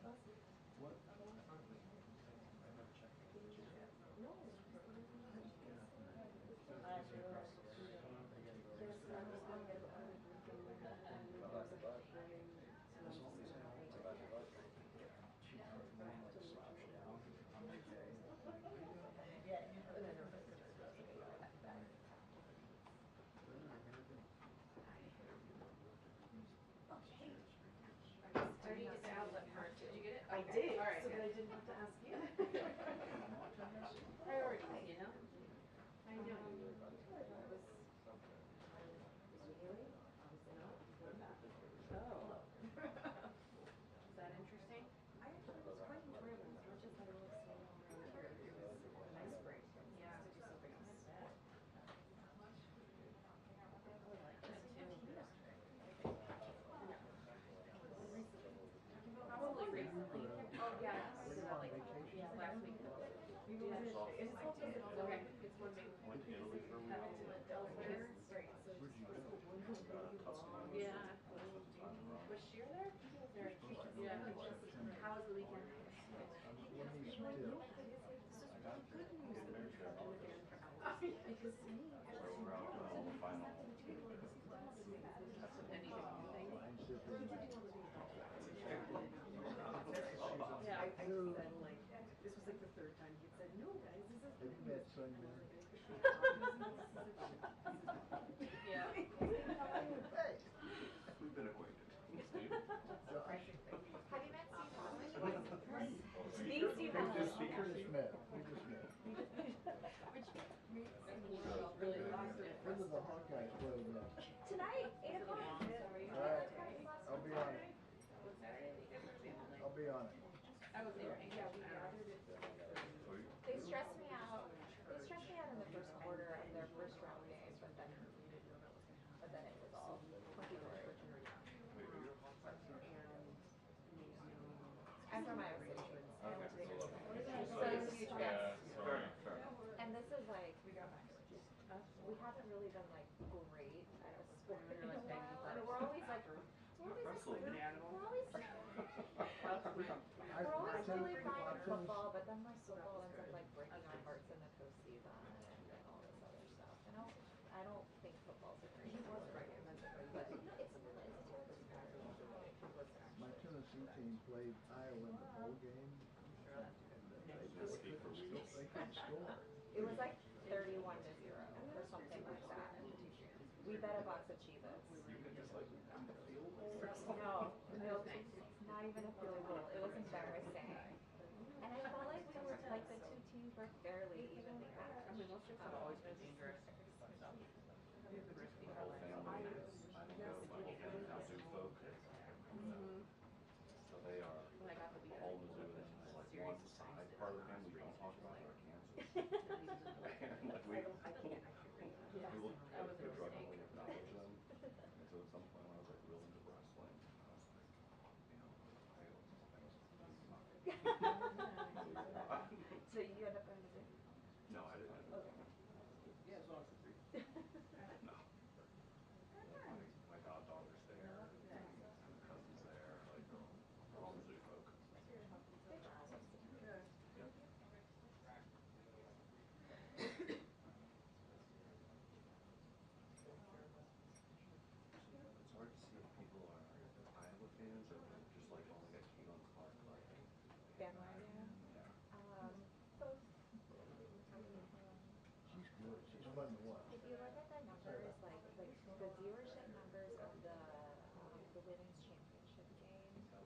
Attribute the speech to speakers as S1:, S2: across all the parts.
S1: What?
S2: I need to get the outlet first. Did you get it?
S3: I did,
S2: All right,
S3: so
S2: good.
S3: that I didn't have to ask you.
S2: Priorities, you know? I know.
S3: It was really, obviously not, not that.
S2: Oh. Is that interesting?
S3: I actually was quite enjoyable, as much as I love staying around here. It was a nice break.
S2: Yeah.
S3: To do something else.
S2: I would like that too. Probably recently. Oh, yeah.
S1: On vacation?
S2: Last week.
S3: It's
S2: Okay, it's one big
S4: Went to Italy for a week.
S3: elsewhere. Right, so
S1: Where'd you go?
S2: Yeah. Was Sheer there? He was there. Yeah. How was the weekend?
S1: When he's still.
S3: this is really good news that we're talking again for hours. Because to me,
S4: We're out on all the final.
S2: Yeah.
S3: I said, like, this was like the third time he'd said, no, guys, this is
S1: Have you met Sonia?
S2: Yeah.
S1: Hey.
S4: We've been acquainted.
S5: Have you met Steve Holland?
S3: Steve
S1: We just met. We just met.
S2: Really
S1: When did the Hawkeyes play next?
S5: Tonight, 8 o'clock.
S1: All right. I'll be on it. I'll be on it.
S2: I was there.
S5: They stressed me out. They stressed me out in the first quarter of their first round game, but then it was all hunky-dory. I'm from Iowa City. So it's huge guys. And this is like, we haven't really done like great at a sport. I mean, we're always like, we're always really fine in football, but then like football ends up like breaking our hearts in the postseason and all this other stuff. And I don't think football's a great sport, but it's a terrible sport.
S1: My Tennessee team played Iowa in the bowl game. They couldn't score.
S5: It was like 31-0 or something like that. We bet a box of Chivas. No, not even a field goal. It was embarrassing. And I felt like we were like the two teams were fairly evenly matched.
S2: I mean, those trips have always been dangerous.
S4: My whole family is, I don't know, my whole family is now Zoo folk. So they are all Mizzouans. Like one side part of the family we don't talk about are Kansas. And like we look at the drug only acknowledge them. And so at some point when I was like real into wrestling, I was like,
S5: So you end up going to Zoo?
S4: no, I didn't.
S5: Okay.
S4: Yeah, as long as it's no. My goddaughter's there, my cousin's there, like they're all Mizzou folk. Yep. It's hard to see if people are Iowa fans or just like only got keen on Clark.
S5: Bandwagon?
S4: Yeah.
S5: Both.
S1: She's good. She's fun to watch.
S5: If you look at the numbers, like the viewership numbers of the women's championship game from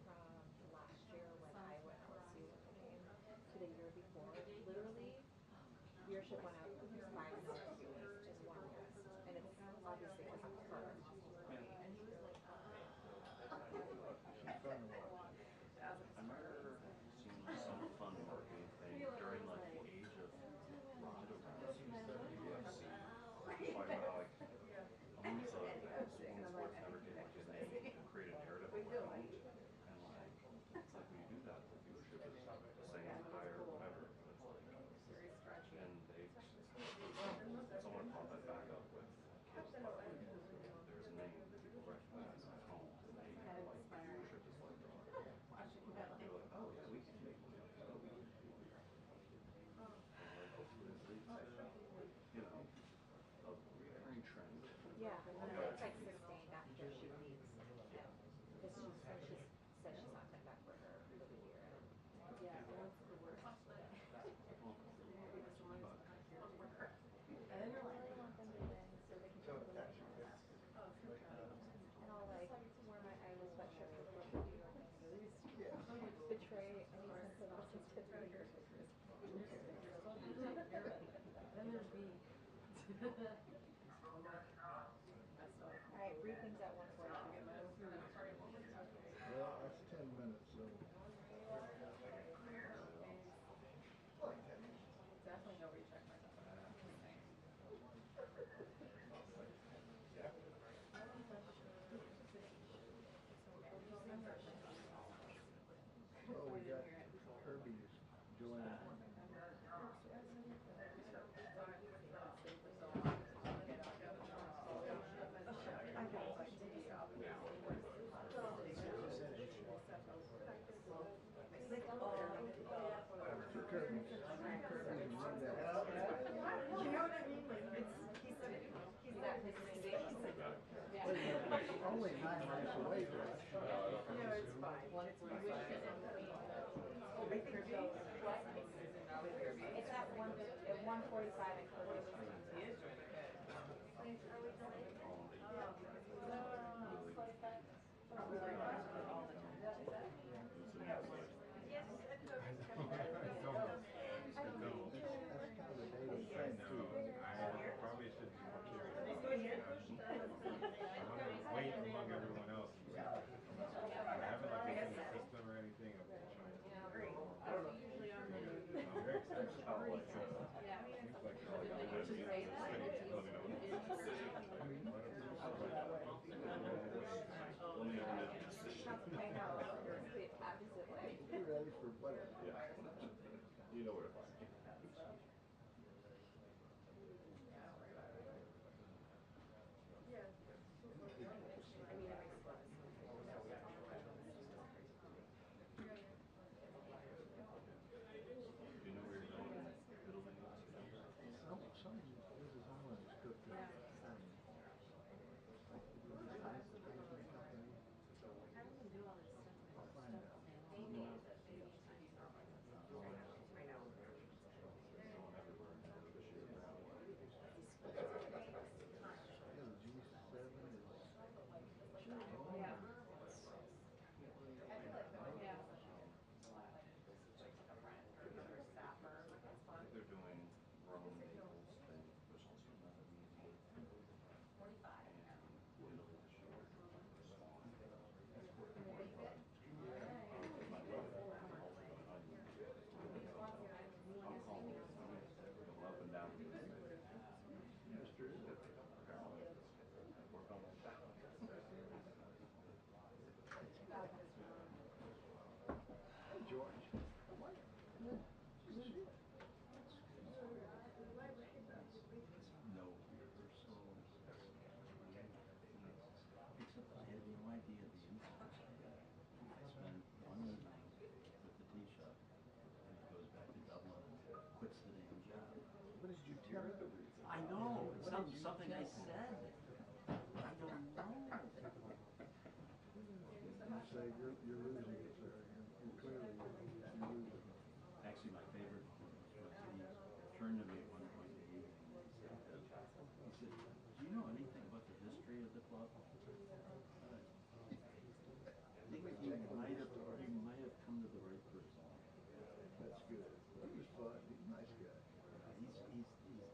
S5: last year when Iowa and LSU won the game to the year before, literally viewership went up 5 million viewers in 1 year, and it's obviously because of her.
S1: She's fun to watch.
S4: I remember seeing some fun marketing thing during like the age of Ronda Rousey in the UFC. Talking about like almost women's sports never get like a name and create a narrative around. And like it's like when you do that, the viewership is the same, higher, whatever. But it's like, and they
S5: All right, briefings at 1:45.
S6: Well, that's 10 minutes, so.
S2: Definitely go recheck my stuff.
S6: Oh, we got Kirby's joining. Two Kirby's. Two Kirby's and one there.
S3: You know what I mean? Like, he's that
S6: Only 9 miles away, Josh.
S3: No, it's fine. It's fine. I think so.
S5: It's at 1:45 at Kirby's.
S6: That's kind of a daily trend, too.
S7: I probably should be more curious. I want to wait among everyone else. I haven't like listened to system or anything. I'm trying to. I'm very excited about it. Seems like
S5: I know, it's the opposite way.
S6: You're ready for whatever.
S4: You know where to find me. You know where you're going? Italy?
S6: Some of this is almost cooked up. Like the transportation company. I'll find out. Yeah, the G7 is.
S4: I think they're doing Rome, Naples, Spain. There's also another meeting. And Italy this year. My wife, I'm calling it. Going up and down.
S6: Mr. Is it?
S4: Apparently, work on it.
S6: Hey, George.
S4: No, we're so. Except I had no idea the influence I had. I spent one evening with the tea shop, and he goes back to Dublin and quits the damn job.
S6: What did you tell her?
S4: I know, it's something I said. I don't know.
S6: You say you're losing it, sir. You're clearly losing it.
S4: Actually, my favorite was he turned to me at one point in the evening and he said, do you know anything about the history of the club? I think you might have come to the right person.
S6: That's good. He was fun. He's a nice guy.
S4: He's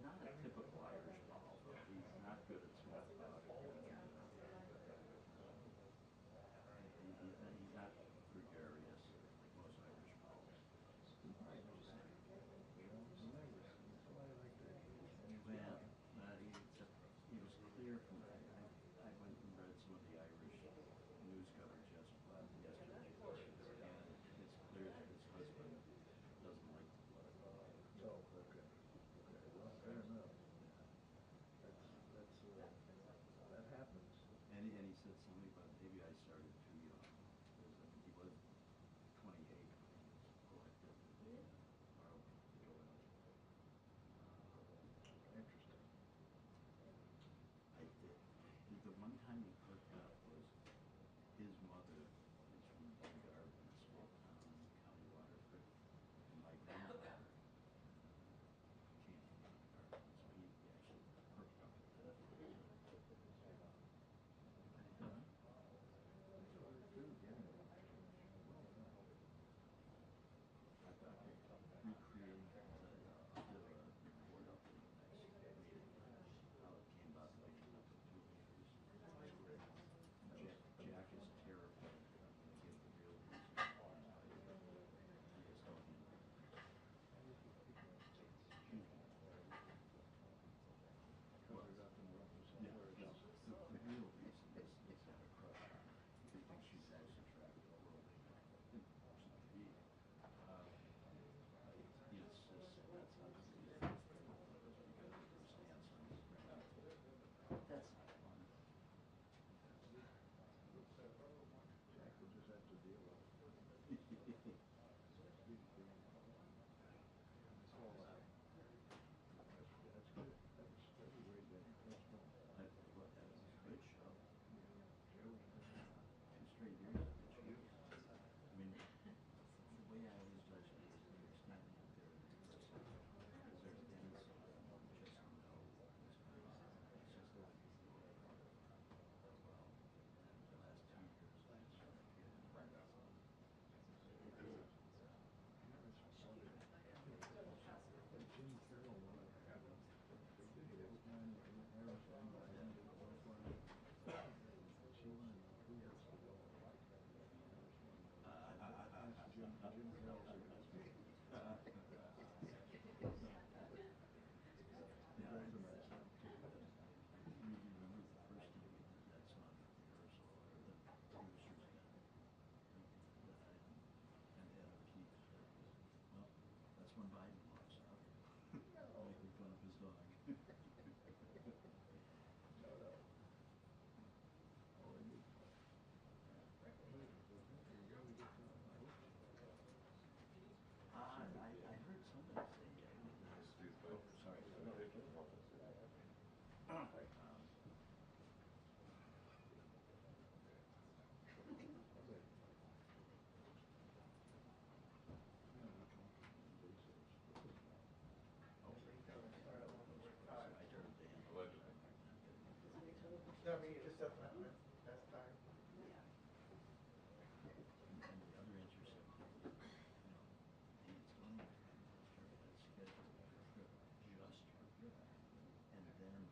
S4: not a typical Irish ball, but he's not good at small talk. He's not gregarious like most Irish balls.
S6: He might be saying, remember, somebody like that.
S4: Well, he was clear from I went and read some of the Irish news coverage yesterday, and it's clear that his husband doesn't like the club.
S6: Oh, okay. Okay, well, fair enough. That happens.
S4: And he said something about maybe I started too young, because I think he was 28 when he was elected.
S6: Interesting.
S4: I did. The one time he perked up was his mother is from Dungarvan, a small town in County Waterford, and my grandfather came from Dungarvan, so he actually perked up at that.
S6: Jim Crow said it was me. The guys are nice now too. You remember the first time we did that song at rehearsal, the producers got died, and Adam Keefe said, well, that's when Biden walks out. Making fun of his dog. No, no. Oh, I knew. I heard somebody say, yeah, oh, sorry.
S1: No, I mean, it's just that's time.
S6: And the other interesting thing, you know, the Estonian Prime Minister had scheduled a trip just for her, and then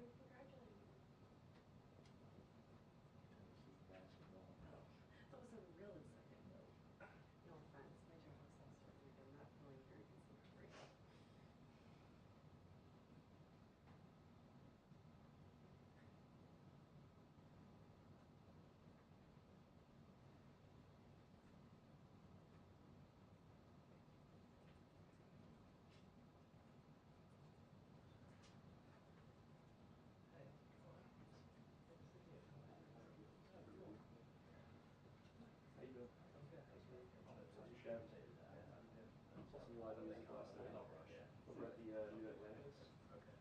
S2: They were congratulating you.
S4: Tennessee basketball.
S3: That was a really second note. No offense, my general sales story, like I'm not really very decent for you.
S8: How you doing? I'm good. How's your chef? Saw some live on music last night. Over at the New Atlantis.
S6: Okay.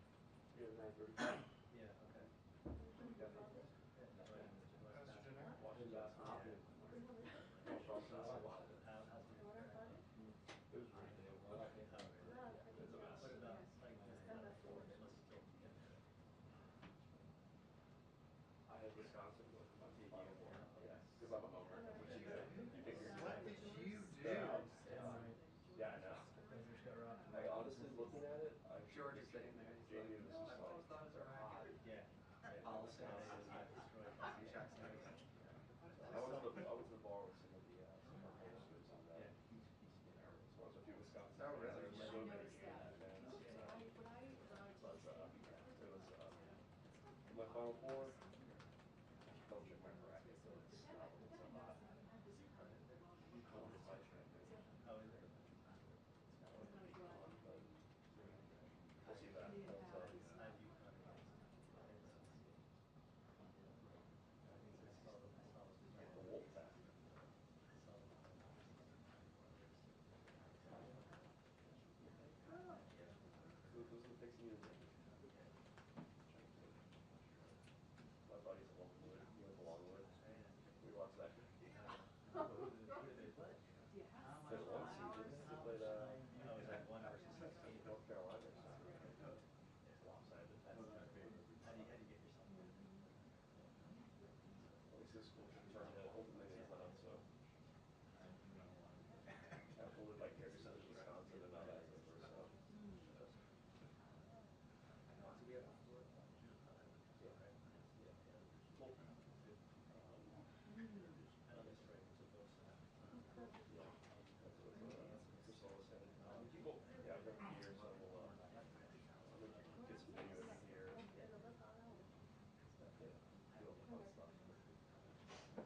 S8: Here at 9:35.
S6: Yeah, okay.
S8: Definitely. Watching basketball.
S6: Yeah.
S8: No problem.
S6: How's your
S8: It was really good.
S6: What about like let's still get there.
S8: I had Wisconsin with my TV. Yeah, because I'm a homer. Which you figure.
S7: What did you do?
S8: Yeah, I know.
S6: Just got rocked.
S8: Like honestly, looking at it, I
S9: George is sitting there.
S8: Jamie was just like,
S9: Thoughts are hot.
S6: Yeah.
S9: Policy.
S6: Destroyed.
S8: I was the bar with some of the posters on that.
S6: Yeah, he's
S8: So I was a few Wisconsin.
S9: Oh, really?
S8: fans. There were so many
S3: noticed that.
S8: fans.
S3: But
S8: It was my final four. Don't check my bracket, so it's not it's a lot. It's my track.
S6: How is it?
S8: We'll see that. That's,
S6: I do kind of
S8: the wolf pack. Those are the picks you need to make. My buddy's a Longwood. He went to Longwood. We watched that. There's one season they played
S6: Oh, is that 1 versus 16?
S8: North Carolina or something. It's lopsided.
S6: How do you get yourself there?
S8: At least this school turned it ultimately it's not, so I pulled it by Gary said in Wisconsin and not as it was so.
S9: So we have a floor.
S8: Yeah. Yeah. Well,
S6: I know this right to both sides.
S8: yeah. That's what Priscilla was saying. Well, yeah, I've got a few years, so we'll I'm gonna get some video in here. Yeah. Do all the fun stuff.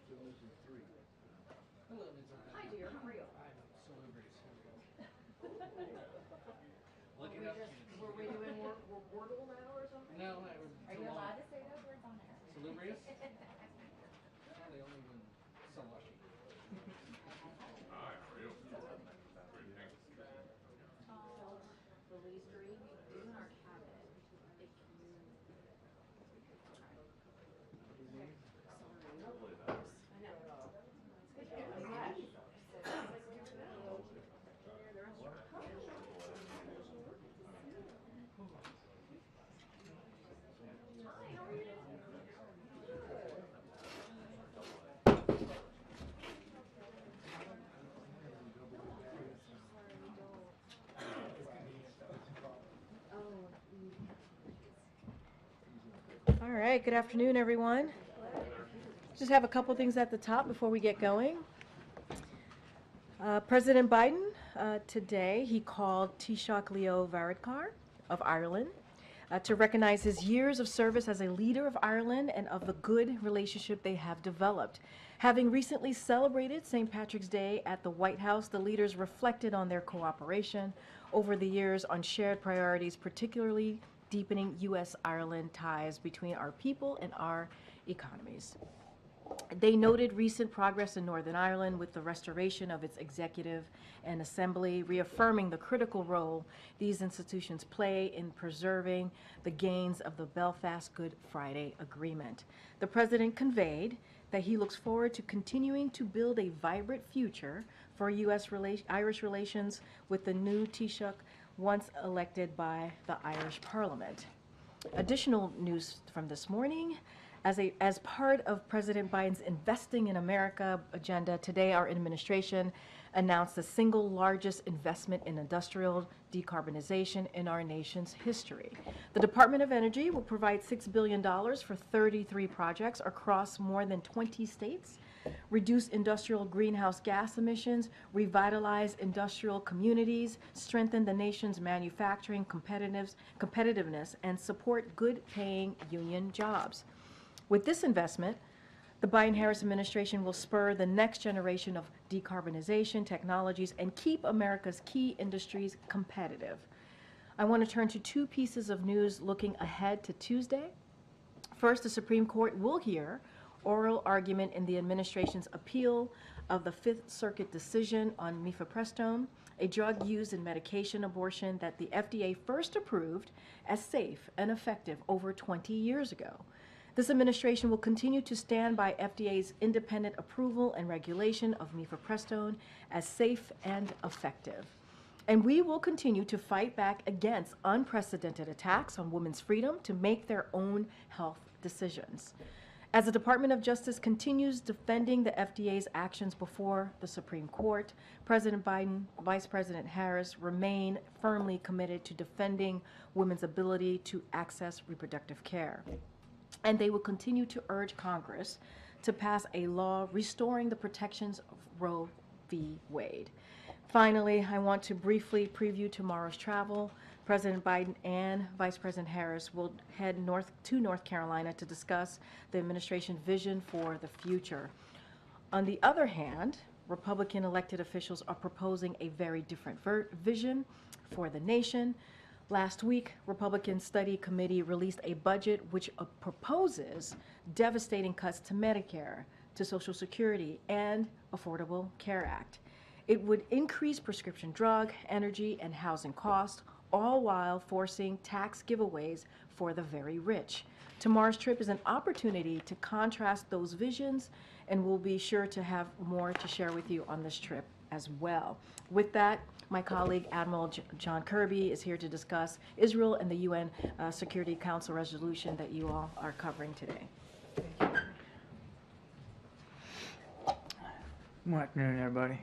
S6: Still missing 3.
S3: Hi dear, how are you?
S2: Look it up.
S3: Were we doing Wordle now or something?
S2: No,
S5: Are you allowed to say those words on air?
S2: Salubrious? They only when Salashi.
S10: Hi, how are you? Great, thanks.
S3: The Listerine, we do in our cabinet. If you.
S4: Hopefully that's.
S3: I know. It's good. I'm glad.
S11: All right, good afternoon, everyone. Just have a couple things at the top before we get going. President Biden, today, he called Taoiseach Leo Varadkar of Ireland to recognize his years of service as a leader of Ireland and of the good relationship they have developed. Having recently celebrated St. Patrick's Day at the White House, the leaders reflected on their cooperation over the years on shared priorities, particularly deepening U.S.-Ireland ties between our people and our economies. They noted recent progress in Northern Ireland with the restoration of its executive and assembly, reaffirming the critical role these institutions play in preserving the gains of the Belfast Good Friday Agreement. The president conveyed that he looks forward to continuing to build a vibrant future for U.S.-Irish relations with the new Taoiseach once elected by the Irish Parliament. Additional news from this morning. As part of President Biden's Investing in America agenda, today our administration announced the single largest investment in industrial decarbonization in our nation's history. The Department of Energy will provide $6 billion for 33 projects across more than 20 states, reduce industrial greenhouse gas emissions, revitalize industrial communities, strengthen the nation's manufacturing competitiveness, and support good-paying union jobs. With this investment, the Biden-Harris administration will spur the next generation of decarbonization technologies and keep America's key industries competitive. I want to turn to two pieces of news looking ahead to Tuesday. First, the Supreme Court will hear oral argument in the administration's appeal of the Fifth Circuit decision on mifepristone, a drug used in medication abortion that the FDA first approved as safe and effective over 20 years ago. This administration will continue to stand by FDA's independent approval and regulation of mifepristone as safe and effective. And we will continue to fight back against unprecedented attacks on women's freedom to make their own health decisions. As the Department of Justice continues defending the FDA's actions before the Supreme Court, President Biden, Vice President Harris remain firmly committed to defending women's ability to access reproductive care. And they will continue to urge Congress to pass a law restoring the protections of Roe v. Wade. Finally, I want to briefly preview tomorrow's travel. President Biden and Vice President Harris will head to North Carolina to discuss the administration's vision for the future. On the other hand, Republican elected officials are proposing a very different vision for the nation. Last week, Republican Study Committee released a budget which proposes devastating cuts to Medicare, to Social Security, and Affordable Care Act. It would increase prescription drug, energy, and housing costs, all while forcing tax giveaways for the very rich. Tomorrow's trip is an opportunity to contrast those visions, and we'll be sure to have more to share with you on this trip as well. With that, my colleague Admiral John Kirby is here to discuss Israel and the UN Security Council resolution that you all are covering today.
S12: Good afternoon, everybody.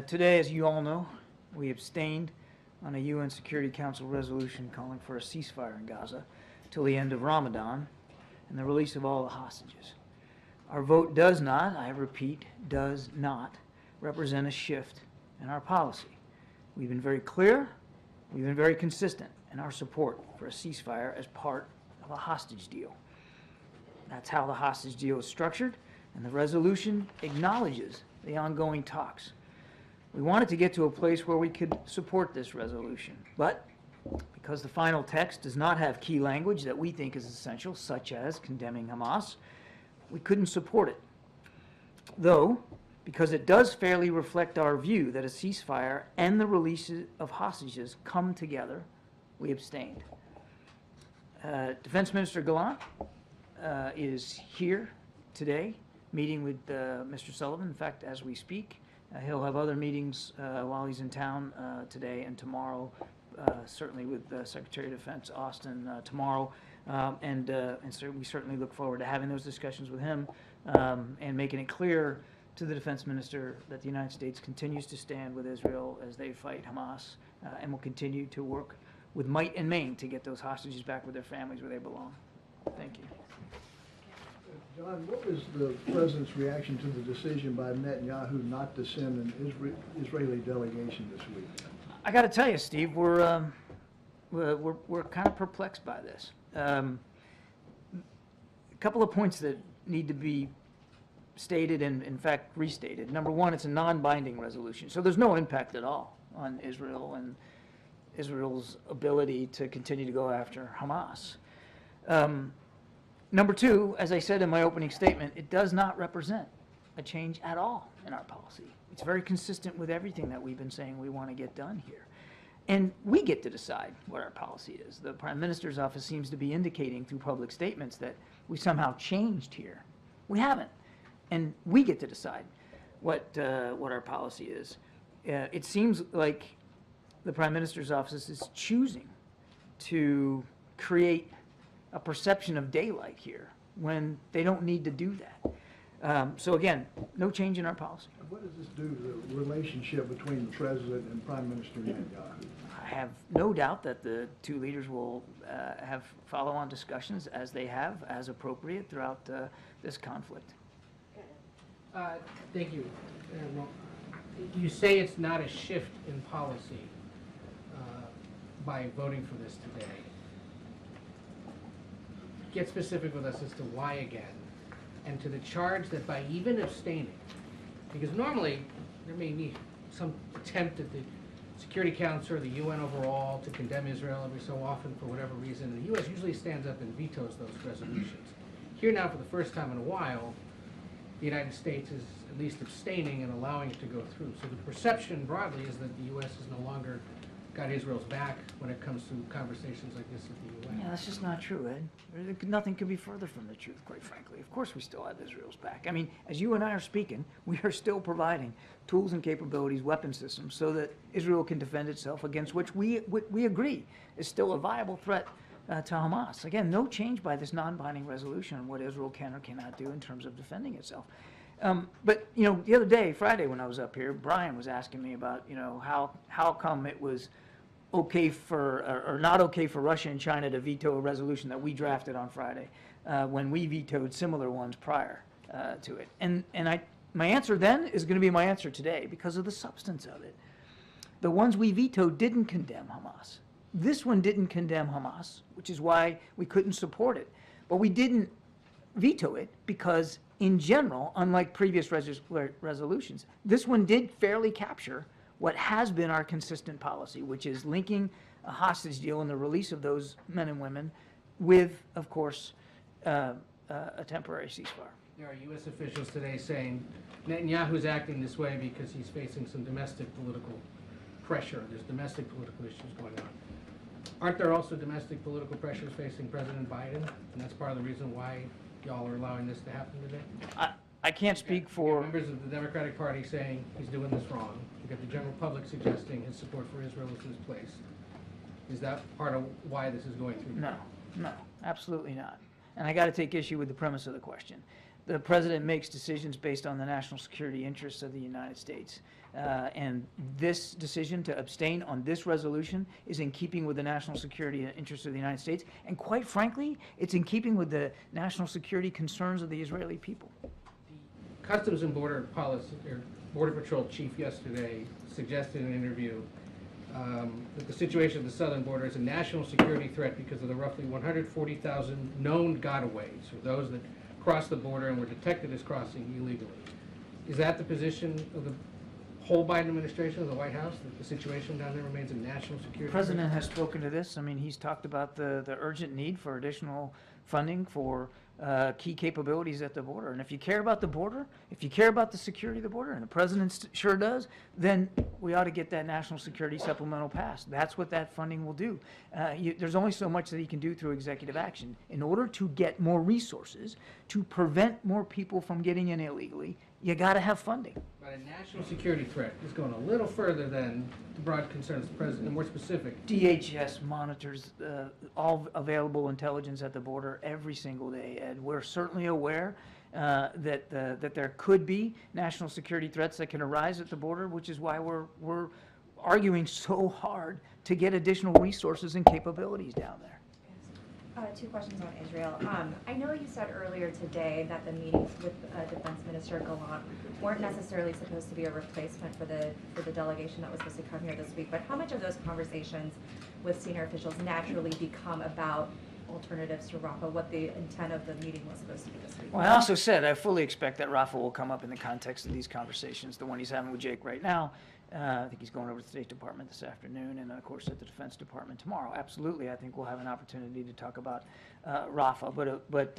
S12: Today, as you all know, we abstained on a UN Security Council resolution calling for a ceasefire in Gaza till the end of Ramadan and the release of all the hostages. Our vote does not, I repeat, does not represent a shift in our policy. We've been very clear, we've been very consistent in our support for a ceasefire as part of a hostage deal. That's how the hostage deal is structured, and the resolution acknowledges the ongoing talks. We wanted to get to a place where we could support this resolution, but because the final text does not have key language that we think is essential, such as condemning Hamas, we couldn't support it. Though, because it does fairly reflect our view that a ceasefire and the release of hostages come together, we abstained. Defense Minister Gallant is here today, meeting with Mr. Sullivan. In fact, as we speak, he'll have other meetings while he's in town today and tomorrow, certainly with Secretary of Defense Austin tomorrow. And so we certainly look forward to having those discussions with him and making it clear to the Defense Minister that the United States continues to stand with Israel as they fight Hamas and will continue to work with might and main to get those hostages back with their families where they belong. Thank you.
S6: John, what was the president's reaction to the decision by Netanyahu not to send an Israeli delegation this week?
S12: I got to tell you, Steve, we're kind of perplexed by this. A couple of points that need to be stated and, in fact, restated. Number one, it's a non-binding resolution, so there's no impact at all on Israel and Israel's ability to continue to go after Hamas. Number two, as I said in my opening statement, it does not represent a change at all in our policy. It's very consistent with everything that we've been saying we want to get done here. And we get to decide what our policy is. The Prime Minister's office seems to be indicating through public statements that we somehow changed here. We haven't. And we get to decide what our policy is. It seems like the Prime Minister's office is choosing to create a perception of daylight here when they don't need to do that. So again, no change in our policy.
S6: What does this do to the relationship between the President and Prime Minister Netanyahu?
S12: I have no doubt that the two leaders will have follow-on discussions as they have, as appropriate, throughout this conflict.
S13: Thank you. Well, you say it's not a shift in policy by voting for this today. Get specific with us as to why again, and to the charge that by even abstaining, because normally there may be some attempt at the Security Council or the UN overall to condemn Israel every so often for whatever reason, and the U.S. usually stands up and vetoes those resolutions. Here now, for the first time in a while, the United States is at least abstaining and allowing it to go through. So the perception broadly is that the U.S. has no longer got Israel's back when it comes to conversations like this with the UN.
S12: Yeah, that's just not true, Ed. Nothing could be further from the truth, quite frankly. Of course we still have Israel's back. I mean, as you and I are speaking, we are still providing tools and capabilities, weapon systems, so that Israel can defend itself against which we agree is still a viable threat to Hamas. Again, no change by this non-binding resolution on what Israel can or cannot do in terms of defending itself. But, you know, the other day, Friday, when I was up here, Brian was asking me about, you know, how come it was okay for, or not okay for Russia and China to veto a resolution that we drafted on Friday when we vetoed similar ones prior to it. And my answer then is going to be my answer today because of the substance of it. The ones we vetoed didn't condemn Hamas. This one didn't condemn Hamas, which is why we couldn't support it. But we didn't veto it because, in general, unlike previous resolutions, this one did fairly capture what has been our consistent policy, which is linking a hostage deal and the release of those men and women with, of course, a temporary ceasefire.
S13: There are U.S. officials today saying Netanyahu's acting this way because he's facing some domestic political pressure. There's domestic political issues going on. Aren't there also domestic political pressures facing President Biden? And that's part of the reason why y'all are allowing this to happen today?
S12: I can't speak for
S13: members of the Democratic Party saying he's doing this wrong. You've got the general public suggesting his support for Israel is misplaced. Is that part of why this is going through?
S12: No, absolutely not. And I got to take issue with the premise of the question. The president makes decisions based on the national security interests of the United States. And this decision to abstain on this resolution is in keeping with the national security interests of the United States. And quite frankly, it's in keeping with the national security concerns of the Israeli people.
S13: The Customs and Border Policy, or Border Patrol chief yesterday suggested in an interview that the situation at the southern border is a national security threat because of the roughly 140,000 known gotaways, or those that cross the border and were detected as crossing illegally. Is that the position of the whole Biden administration, of the White House, that the situation down there remains a national security?
S12: The president has spoken to this. I mean, he's talked about the urgent need for additional funding for key capabilities at the border. And if you care about the border, if you care about the security of the border, and the president sure does, then we ought to get that national security supplemental passed. That's what that funding will do. There's only so much that he can do through executive action. In order to get more resources, to prevent more people from getting in illegally, you got to have funding.
S13: But a national security threat is going a little further than the broad concerns of the president, and more specific.
S12: DHS monitors all available intelligence at the border every single day, and we're certainly aware that there could be national security threats that can arise at the border, which is why we're arguing so hard to get additional resources and capabilities down there.
S5: Two questions on Israel. I know you said earlier today that the meetings with Defense Minister Gallant weren't necessarily supposed to be a replacement for the delegation that was supposed to come here this week, but how much of those conversations with senior officials naturally become about alternatives to Rafa, what the intent of the meeting was supposed to be this week?
S12: Well, I also said I fully expect that Rafa will come up in the context of these conversations, the one he's having with Jake right now. I think he's going over to the State Department this afternoon, and of course at the Defense Department tomorrow. Absolutely, I think we'll have an opportunity to talk about Rafa, but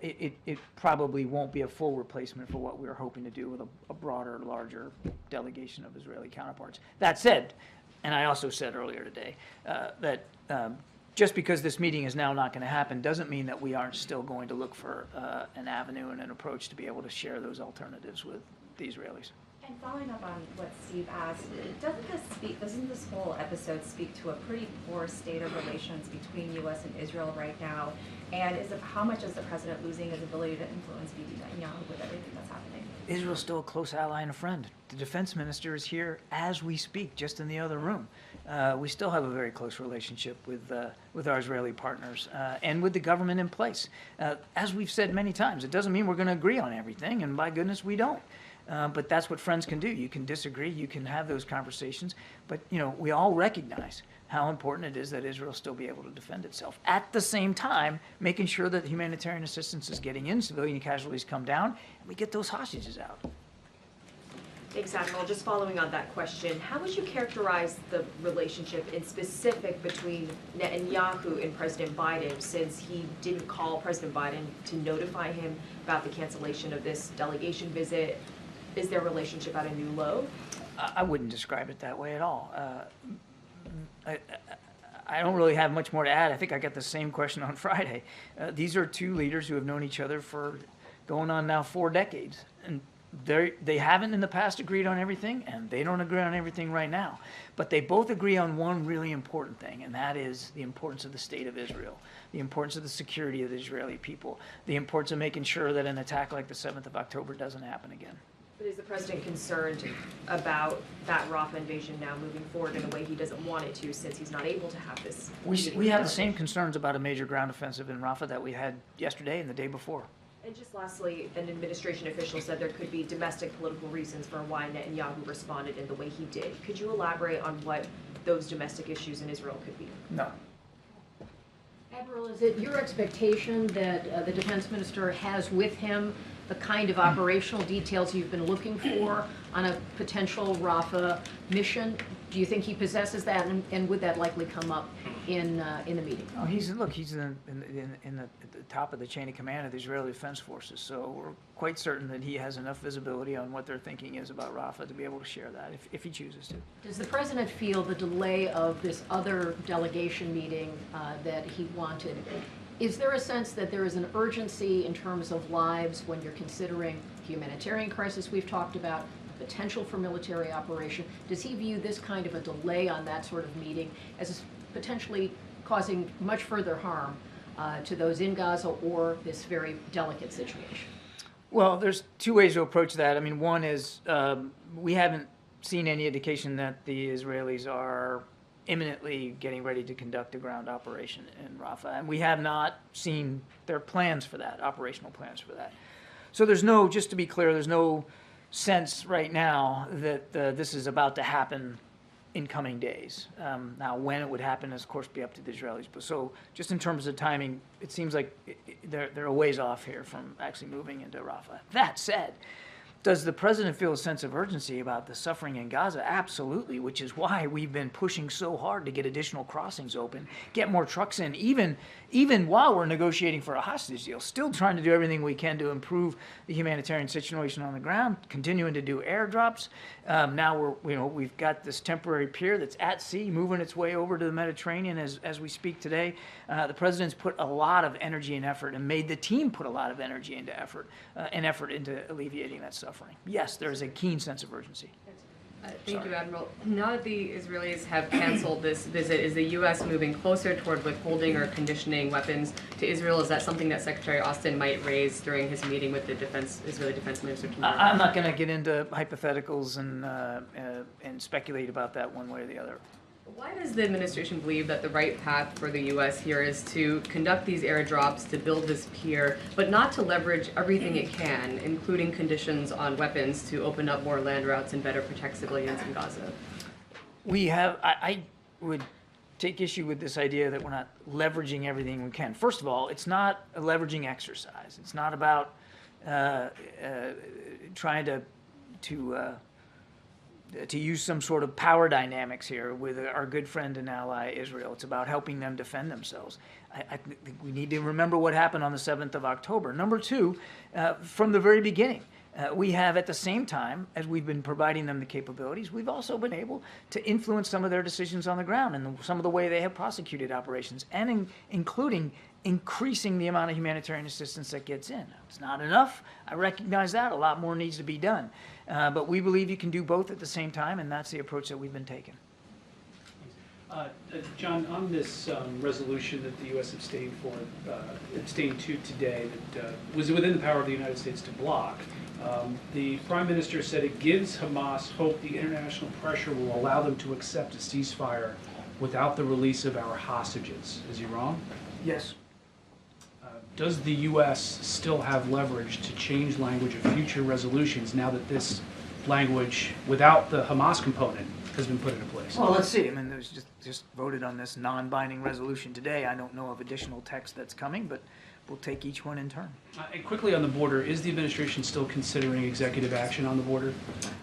S12: it probably won't be a full replacement for what we were hoping to do with a broader, larger delegation of Israeli counterparts. That said, and I also said earlier today that just because this meeting is now not going to happen doesn't mean that we aren't still going to look for an avenue and an approach to be able to share those alternatives with the Israelis.
S5: And following up on what Steve asked, doesn't this whole episode speak to a pretty poor state of relations between U.S. and Israel right now? And how much is the president losing his ability to influence Bibi Netanyahu with everything that's happening?
S12: Israel's still a close ally and a friend. The defense minister is here as we speak, just in the other room. We still have a very close relationship with our Israeli partners and with the government in place. As we've said many times, it doesn't mean we're going to agree on everything, and by goodness, we don't. But that's what friends can do. You can disagree, you can have those conversations, but we all recognize how important it is that Israel still be able to defend itself. At the same time, making sure that humanitarian assistance is getting in, civilian casualties come down, and we get those hostages out.
S11: Thanks, Admiral. Just following on that question, how would you characterize the relationship in specific between Netanyahu and President Biden, since he didn't call President Biden to notify him about the cancellation of this delegation visit? Is their relationship at a new low?
S12: I wouldn't describe it that way at all. I don't really have much more to add. I think I got the same question on Friday. These are two leaders who have known each other for going on now 4 decades. And they haven't in the past agreed on everything, and they don't agree on everything right now. But they both agree on one really important thing, and that is the importance of the state of Israel, the importance of the security of the Israeli people, the importance of making sure that an attack like the 7th of October doesn't happen again.
S11: But is the president concerned about that Rafa invasion now moving forward in a way he doesn't want it to, since he's not able to have this?
S12: We have the same concerns about a major ground offensive in Rafa that we had yesterday and the day before.
S11: And just lastly, an administration official said there could be domestic political reasons for why Netanyahu responded in the way he did. Could you elaborate on what those domestic issues in Israel could be?
S12: No.
S2: Admiral, is it your expectation that the defense minister has with him the kind of operational details you've been looking for on a potential Rafa mission? Do you think he possesses that, and would that likely come up in the meeting?
S12: Oh, he's at the top of the chain of command of the Israeli Defense Forces, so we're quite certain that he has enough visibility on what their thinking is about Rafa to be able to share that if he chooses to.
S2: Does the president feel the delay of this other delegation meeting that he wanted? Is there a sense that there is an urgency in terms of lives when you're considering humanitarian crisis we've talked about, potential for military operation? Does he view this kind of a delay on that sort of meeting as potentially causing much further harm to those in Gaza or this very delicate situation?
S12: Well, there's 2 ways to approach that. I mean, one is we haven't seen any indication that the Israelis are imminently getting ready to conduct a ground operation in Rafa, and we have not seen their plans for that, operational plans for that. So there's no, just to be clear, there's no sense right now that this is about to happen in coming days. Now, when it would happen is, of course, be up to the Israelis. But so, just in terms of timing, it seems like they're a ways off here from actually moving into Rafa. That said, does the president feel a sense of urgency about the suffering in Gaza? Absolutely, which is why we've been pushing so hard to get additional crossings open, get more trucks in, even while we're negotiating for a hostage deal, still trying to do everything we can to improve the humanitarian situation on the ground, continuing to do airdrops. Now we've got this temporary pier that's at sea, moving its way over to the Mediterranean as we speak today. The president's put a lot of energy and effort, and made the team put a lot of energy into effort into alleviating that suffering. Yes, there is a keen sense of urgency.
S14: Thank you, Admiral. Now that the Israelis have canceled this visit, is the U.S. moving closer toward withholding or conditioning weapons to Israel? Is that something that Secretary Austin might raise during his meeting with the Israeli Defense Minister tomorrow?
S12: I'm not going to get into hypotheticals and speculate about that one way or the other.
S14: Why does the administration believe that the right path for the U.S. here is to conduct these airdrops, to build this pier, but not to leverage everything it can, including conditions on weapons, to open up more land routes and better protect civilians in Gaza?
S12: I would take issue with this idea that we're not leveraging everything we can. First of all, it's not a leveraging exercise. It's not about trying to use some sort of power dynamics here with our good friend and ally Israel. It's about helping them defend themselves. I think we need to remember what happened on the 7th of October. Number two, from the very beginning, we have, at the same time as we've been providing them the capabilities, we've also been able to influence some of their decisions on the ground and some of the way they have prosecuted operations, and including increasing the amount of humanitarian assistance that gets in. It's not enough. I recognize that. A lot more needs to be done. But we believe you can do both at the same time, and that's the approach that we've been taking.
S8: John, on this resolution that the U.S. abstained to today, that was within the power of the United States to block, the Prime Minister said it gives Hamas hope the international pressure will allow them to accept a ceasefire without the release of our hostages. Is he wrong?
S12: Yes.
S8: Does the U.S. still have leverage to change language of future resolutions now that this language, without the Hamas component, has been put into place?
S12: Well, let's see. I mean, there's just voted on this non-binding resolution today. I don't know of additional text that's coming, but we'll take each one in turn.
S8: And quickly on the border, is the administration still considering executive action on the border?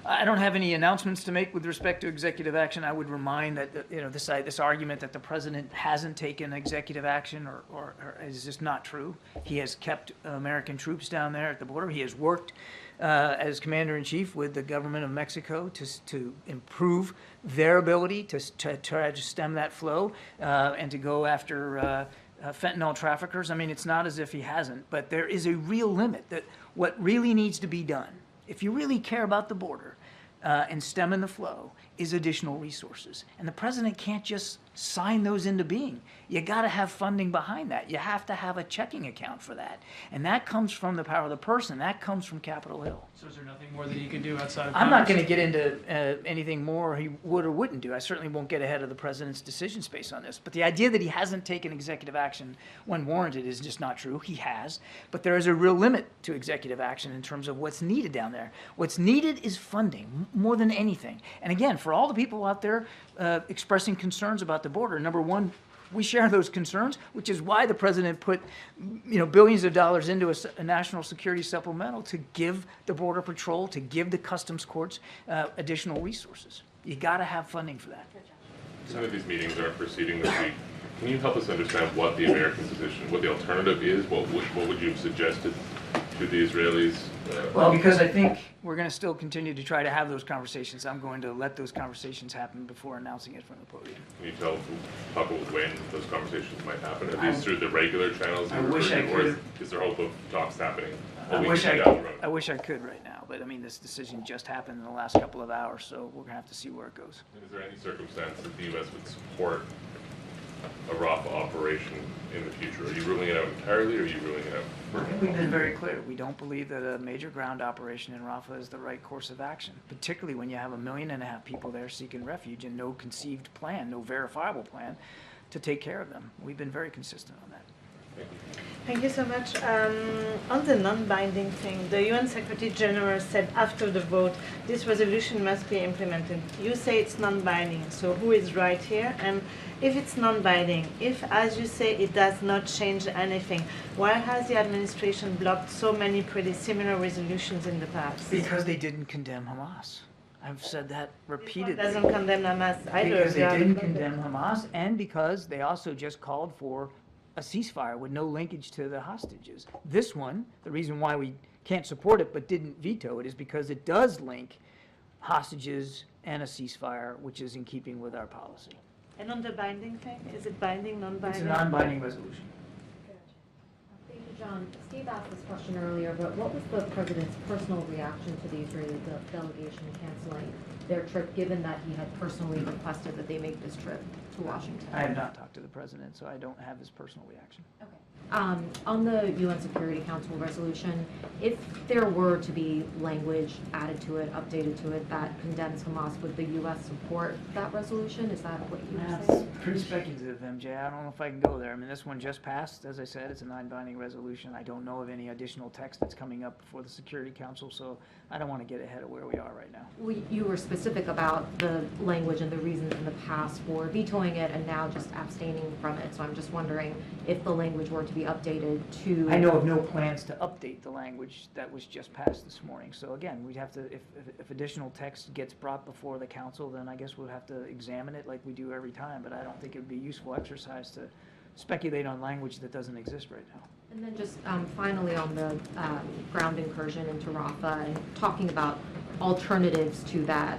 S12: I don't have any announcements to make with respect to executive action. I would remind that this argument that the president hasn't taken executive action or is just not true. He has kept American troops down there at the border. He has worked as commander-in-chief with the government of Mexico to improve their ability to try to stem that flow and to go after fentanyl traffickers. I mean, it's not as if he hasn't, but there is a real limit. That what really needs to be done, if you really care about the border and stemming the flow, is additional resources. And the president can't just sign those into being. You got to have funding behind that. You have to have a checking account for that. And that comes from the power of the person. That comes from Capitol Hill.
S8: So is there nothing more that he can do outside of
S12: I'm not going to get into anything more he would or wouldn't do. I certainly won't get ahead of the president's decision space on this. But the idea that he hasn't taken executive action when warranted is just not true. He has. But there is a real limit to executive action in terms of what's needed down there. What's needed is funding more than anything. And again, for all the people out there expressing concerns about the border, number one, we share those concerns, which is why the president put billions of dollars into a national security supplemental to give the Border Patrol, to give the customs courts additional resources. You got to have funding for that.
S10: Some of these meetings are proceeding this week. Can you help us understand what the American position, what the alternative is? What would you have suggested to the Israelis?
S12: Well, because I think we're going to still continue to try to have those conversations. I'm going to let those conversations happen before announcing it from the podium.
S10: Can you talk about when those conversations might happen? Are these through the regular channels?
S12: I wish I could.
S10: Or is there hope of talks happening?
S12: I wish I could right now, but I mean, this decision just happened in the last couple of hours, so we're going to have to see where it goes.
S10: And is there any circumstance that the U.S. would support a Rafa operation in the future? Are you ruling it out entirely, or are you ruling it out?
S12: We've been very clear. We don't believe that a major ground operation in Rafa is the right course of action, particularly when you have 1.5 million people there seeking refuge and no conceived plan, no verifiable plan to take care of them. We've been very consistent on that.
S15: Thank you so much. On the non-binding thing, the UN Secretary General said after the vote, this resolution must be implemented. You say it's non-binding, so who is right here? And if it's non-binding, if, as you say, it does not change anything, why has the administration blocked so many pretty similar resolutions in the past?
S12: Because they didn't condemn Hamas. I've said that repeatedly.
S15: This one doesn't condemn Hamas either.
S12: Because they didn't condemn Hamas, and because they also just called for a ceasefire with no linkage to the hostages. This one, the reason why we can't support it but didn't veto it is because it does link hostages and a ceasefire, which is in keeping with our policy.
S15: And on the binding thing, is it binding, non-binding?
S12: It's a non-binding resolution.
S2: Thank you, John. Steve asked this question earlier, but what was the president's personal reaction to the Israeli delegation canceling their trip, given that he had personally requested that they make this trip to Washington?
S12: I have not talked to the president, so I don't have his personal reaction.
S2: Okay. On the UN Security Council resolution, if there were to be language added to it, updated to it, that condemns Hamas, would the U.S. support that resolution? Is that what you were
S12: That's
S2: saying?
S12: pretty speculative, MJ. I don't know if I can go there. I mean, this one just passed. As I said, it's a non-binding resolution. I don't know of any additional text that's coming up before the Security Council, so I don't want to get ahead of where we are right now.
S2: Well, you were specific about the language and the reasons in the past for vetoing it and now just abstaining from it. So I'm just wondering if the language were to be updated to...
S12: I know of no plans to update the language that was just passed this morning. So again, we'd have to, if additional text gets brought before the council, then I guess we'll have to examine it like we do every time. But I don't think it would be a useful exercise to speculate on language that doesn't exist right now.
S2: And then just finally on the ground incursion into Rafa and talking about alternatives to that,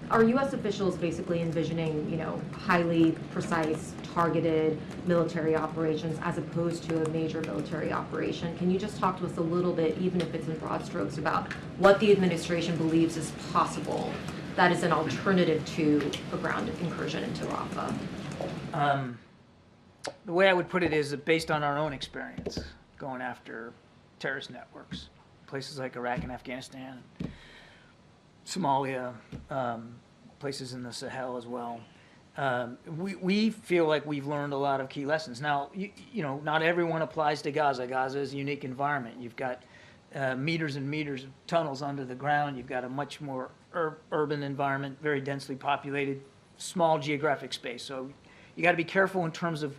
S2: are U.S. officials basically envisioning, you know, highly precise, targeted military operations as opposed to a major military operation? Can you just talk to us a little bit, even if it's in broad strokes, about what the administration believes is possible that is an alternative to a ground incursion into Rafa?
S12: The way I would put it is that based on our own experience going after terrorist networks, places like Iraq and Afghanistan, Somalia, places in the Sahel as well, we feel like we've learned a lot of key lessons. Now, you know, not everyone applies to Gaza. Gaza is a unique environment. You've got meters and meters of tunnels under the ground. You've got a much more urban environment, very densely populated, small geographic space. So you got to be careful in terms of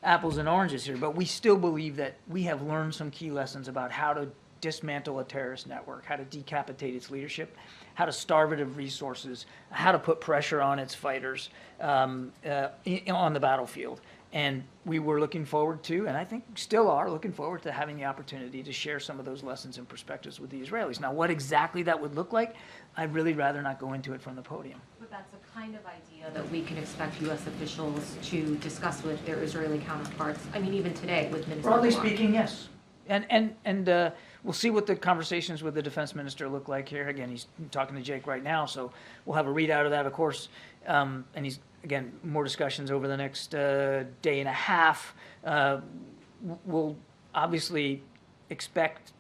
S12: apples and oranges here, but we still believe that we have learned some key lessons about how to dismantle a terrorist network, how to decapitate its leadership, how to starve it of resources, how to put pressure on its fighters on the battlefield. And we were looking forward to, and I think still are looking forward to having the opportunity to share some of those lessons and perspectives with the Israelis. Now, what exactly that would look like, I'd really rather not go into it from the podium.
S2: But that's a kind of idea that we can expect U.S. officials to discuss with their Israeli counterparts. I mean, even today with Minister
S12: Broadly
S2: Galan.
S12: speaking, yes. And we'll see what the conversations with the defense minister look like here. Again, he's talking to Jake right now, so we'll have a readout of that, of course. And he's, again, more discussions over the next day and a half. We'll obviously expect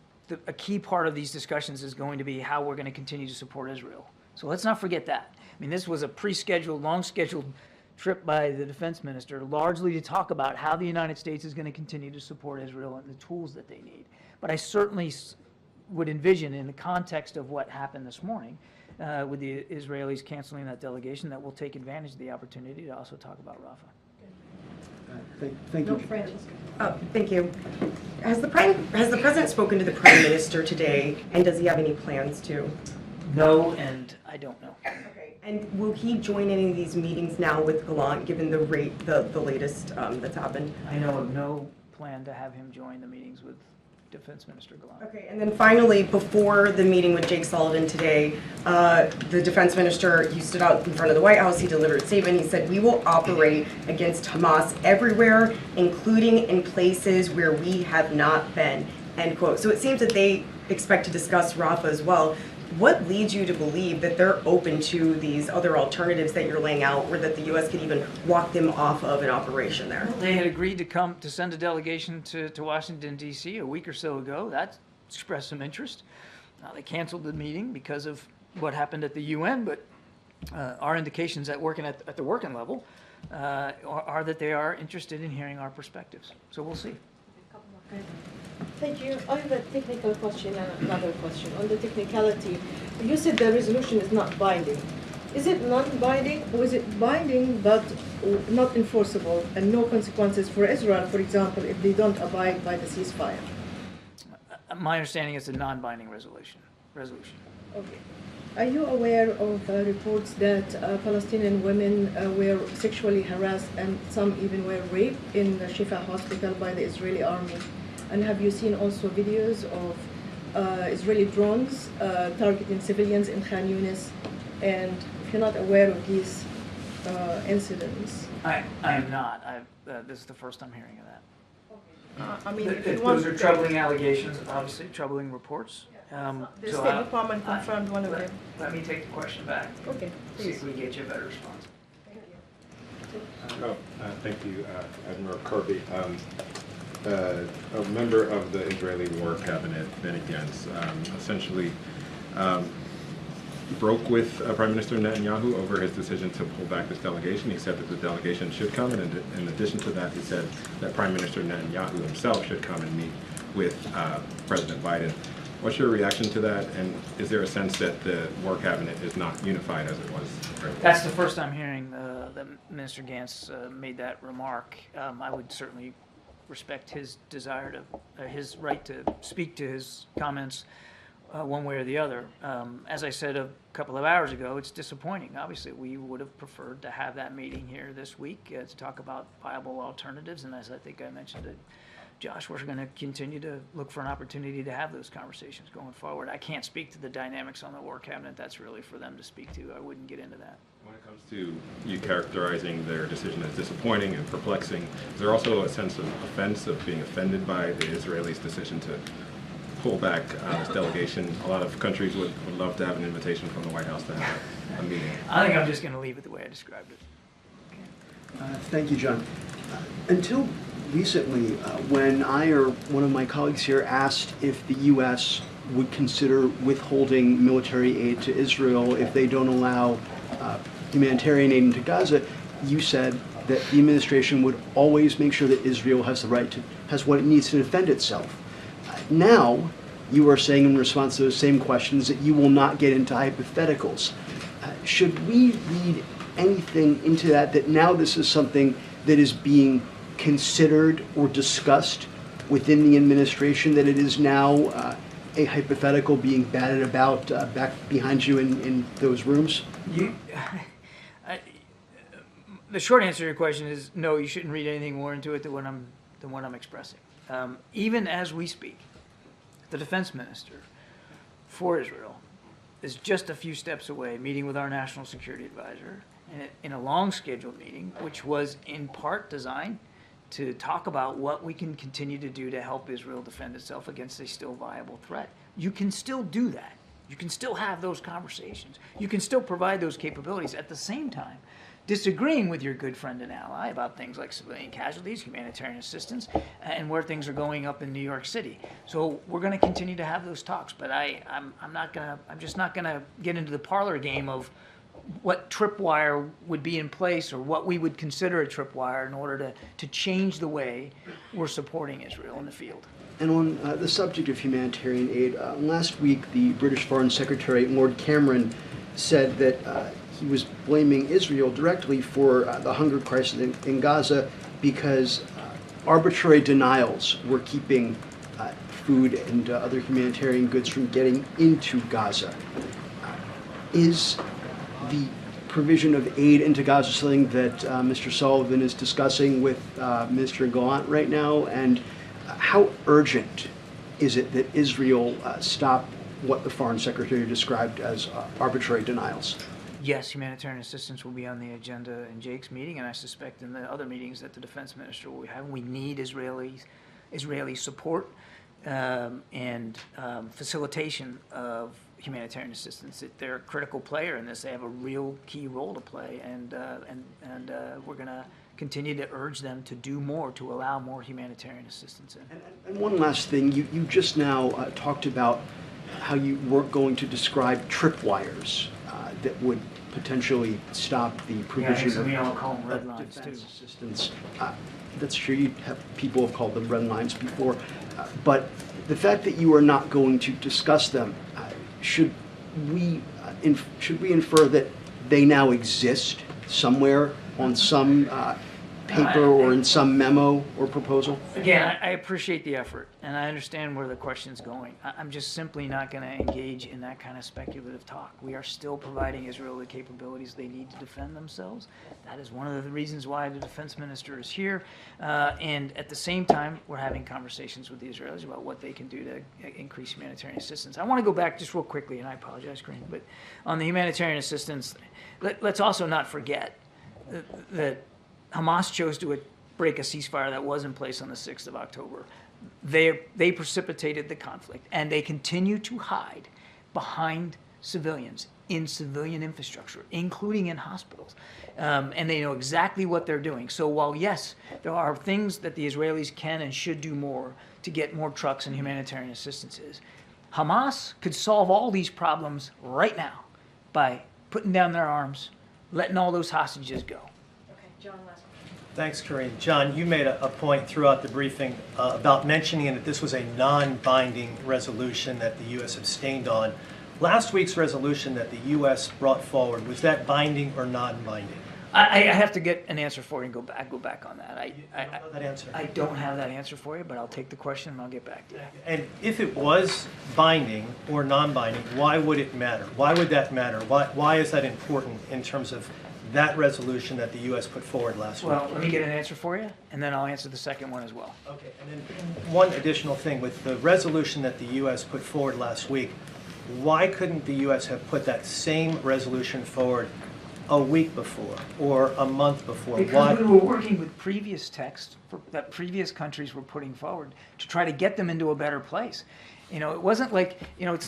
S12: a key part of these discussions is going to be how we're going to continue to support Israel. So let's not forget that. I mean, this was a pre-scheduled, long-scheduled trip by the defense minister, largely to talk about how the United States is going to continue to support Israel and the tools that they need. But I certainly would envision, in the context of what happened this morning, with the Israelis canceling that delegation, that we'll take advantage of the opportunity to also talk about Rafa.
S16: Thank you.
S17: Thank you. Has the president spoken to the prime minister today, and does he have any plans to?
S12: No, and I don't know.
S17: Okay. And will he join any of these meetings now with Gallant, given the latest that's happened?
S12: I know of no plan to have him join the meetings with Defense Minister Gallant.
S17: Okay, and then finally, before the meeting with Jake Sullivan today, the defense minister, he stood out in front of the White House, he delivered a statement, he said, "We will operate against Hamas everywhere, including in places where we have not been," end quote. So it seems that they expect to discuss Rafa as well. What leads you to believe that they're open to these other alternatives that you're laying out, or that the U.S. could even walk them off of an operation there?
S12: They had agreed to send a delegation to Washington, D.C. a week or so ago. That expressed some interest. Now, they canceled the meeting because of what happened at the UN, but our indications at the working level are that they are interested in hearing our perspectives. So we'll see.
S16: Thank you. I have a technical question and another question. On the technicality, you said the resolution is not binding. Is it non-binding, or is it binding but not enforceable and no consequences for Israel, for example, if they don't abide by the ceasefire?
S12: My understanding is a non-binding resolution.
S16: Okay. Are you aware of reports that Palestinian women were sexually harassed and some even were raped in Shifa hospital by the Israeli army? And have you seen also videos of Israeli drones targeting civilians in Khan Yunis? And if you're not aware of these incidents?
S12: I am not. This is the first I'm hearing of that.
S16: I mean, if
S12: those are troubling allegations, obviously troubling reports.
S16: The State Department confirmed one of them.
S12: Let me take the question back.
S16: Okay,
S12: See if we get you a better response.
S7: Thank you, Admiral Kirby. A member of the Israeli War Cabinet, Benny Gantz, essentially broke with Prime Minister Netanyahu over his decision to pull back this delegation. He said that the delegation should come, and in addition to that, he said that Prime Minister Netanyahu himself should come and meet with President Biden. What's your reaction to that, and is there a sense that the War Cabinet is not unified as it was?
S12: That's the first I'm hearing that Minister Gantz made that remark. I would certainly respect his desire to, his right to speak to his comments one way or the other. As I said a couple of hours ago, it's disappointing. Obviously, we would have preferred to have that meeting here this week to talk about viable alternatives, and as I think I mentioned to Josh, we're going to continue to look for an opportunity to have those conversations going forward. I can't speak to the dynamics on the War Cabinet. That's really for them to speak to. I wouldn't get into that.
S7: When it comes to you characterizing their decision as disappointing and perplexing, is there also a sense of offense, of being offended by the Israelis' decision to pull back this delegation? A lot of countries would love to have an invitation from the White House to have a meeting.
S12: I think I'm just going to leave it the way I described it.
S18: Thank you, John. Until recently, when I or one of my colleagues here asked if the U.S. would consider withholding military aid to Israel if they don't allow humanitarian aid into Gaza, you said that the administration would always make sure that Israel has the right to, has what it needs to defend itself. Now, you are saying in response to those same questions that you will not get into hypotheticals. Should we read anything into that, that now this is something that is being considered or discussed within the administration, that it is now a hypothetical being batted about back behind you in those rooms?
S12: The short answer to your question is no, you shouldn't read anything more into it than what I'm expressing. Even as we speak, the defense minister for Israel is just a few steps away, meeting with our national security advisor in a long scheduled meeting, which was in part designed to talk about what we can continue to do to help Israel defend itself against a still viable threat. You can still do that. You can still have those conversations. You can still provide those capabilities at the same time, disagreeing with your good friend and ally about things like civilian casualties, humanitarian assistance, and where things are going up in New York City. So we're going to continue to have those talks, but I'm just not going to get into the parlor game of what tripwire would be in place or what we would consider a tripwire in order to change the way we're supporting Israel in the field.
S18: And on the subject of humanitarian aid, last week the British Foreign Secretary, Lord Cameron, said that he was blaming Israel directly for the hunger crisis in Gaza because arbitrary denials were keeping food and other humanitarian goods from getting into Gaza. Is the provision of aid into Gaza something that Mr. Sullivan is discussing with Minister Gallant right now? And how urgent is it that Israel stop what the Foreign Secretary described as arbitrary denials?
S12: Yes, humanitarian assistance will be on the agenda in Jake's meeting, and I suspect in the other meetings that the defense minister will be having. We need Israeli support and facilitation of humanitarian assistance. They're a critical player in this. They have a real key role to play, and we're going to continue to urge them to do more to allow more humanitarian assistance in.
S18: And one last thing, you just now talked about how you weren't going to describe tripwires that would potentially stop the provision
S12: so we all call them red
S18: of
S12: lines,
S18: defense
S12: too.
S18: assistance. That's true. People have called them red lines before, but the fact that you are not going to discuss them, should we infer that they now exist somewhere on some paper or in some memo or proposal?
S12: Again, I appreciate the effort, and I understand where the question's going. I'm just simply not going to engage in that kind of speculative talk. We are still providing Israel the capabilities they need to defend themselves. That is one of the reasons why the defense minister is here. And at the same time, we're having conversations with the Israelis about what they can do to increase humanitarian assistance. I want to go back just real quickly, and I apologize, Karine, but on the humanitarian assistance, let's also not forget that Hamas chose to break a ceasefire that was in place on the 6th of October. They precipitated the conflict, and they continue to hide behind civilians in civilian infrastructure, including in hospitals. And they know exactly what they're doing. So while, yes, there are things that the Israelis can and should do more to get more trucks and humanitarian assistance, Hamas could solve all these problems right now by putting down their arms, letting all those hostages go.
S11: John, last.
S19: Thanks, Karine. John, you made a point throughout the briefing about mentioning that this was a non-binding resolution that the U.S. abstained on. Last week's resolution that the U.S. brought forward, was that binding or non-binding?
S12: I have to get an answer for you and go back on that.
S19: You don't know that answer?
S12: I don't have that answer for you, but I'll take the question and I'll get back to you.
S19: And if it was binding or non-binding, why would it matter? Why would that matter? Why is that important in terms of that resolution that the U.S. put forward last week?
S12: Well, let me get an answer for you, and then I'll answer the second one as well.
S19: Okay, and then one additional thing. With the resolution that the U.S. put forward last week, why couldn't the U.S. have put that same resolution forward a week before or a month before?
S12: Because we were working with previous texts that previous countries were putting forward to try to get them into a better place. You know, it wasn't like, you know, it's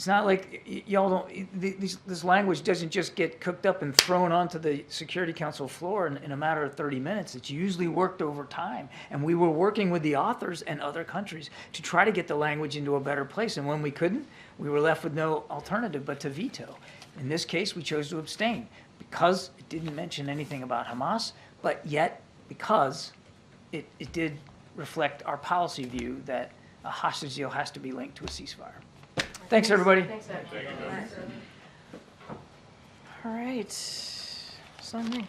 S12: not like y'all don't, this language doesn't just get cooked up and thrown onto the Security Council floor in a matter of 30 minutes. It's usually worked over time. And we were working with the authors and other countries to try to get the language into a better place. And when we couldn't, we were left with no alternative but to veto. In this case, we chose to abstain because it didn't mention anything about Hamas, but yet because it did reflect our policy view that a hostage deal has to be linked to a ceasefire. Thanks, everybody.
S11: Thanks, Ed. All right. Sunny.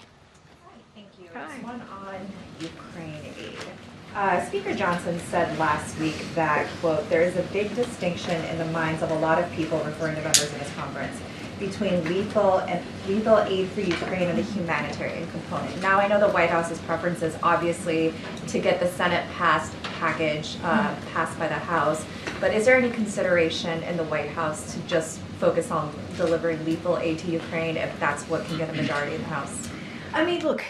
S5: Thank you.
S11: Hi.
S5: One on Ukraine aid. Speaker Johnson said last week that, quote, there is a big distinction in the minds of a lot of people, referring to members in this conference, between lethal aid for Ukraine and the humanitarian component. Now, I know the White House's preference is obviously to get the Senate passed package passed by the House, but is there any consideration in the White House to just focus on delivering lethal aid to Ukraine if that's what can get a majority in the House?
S11: I mean, look,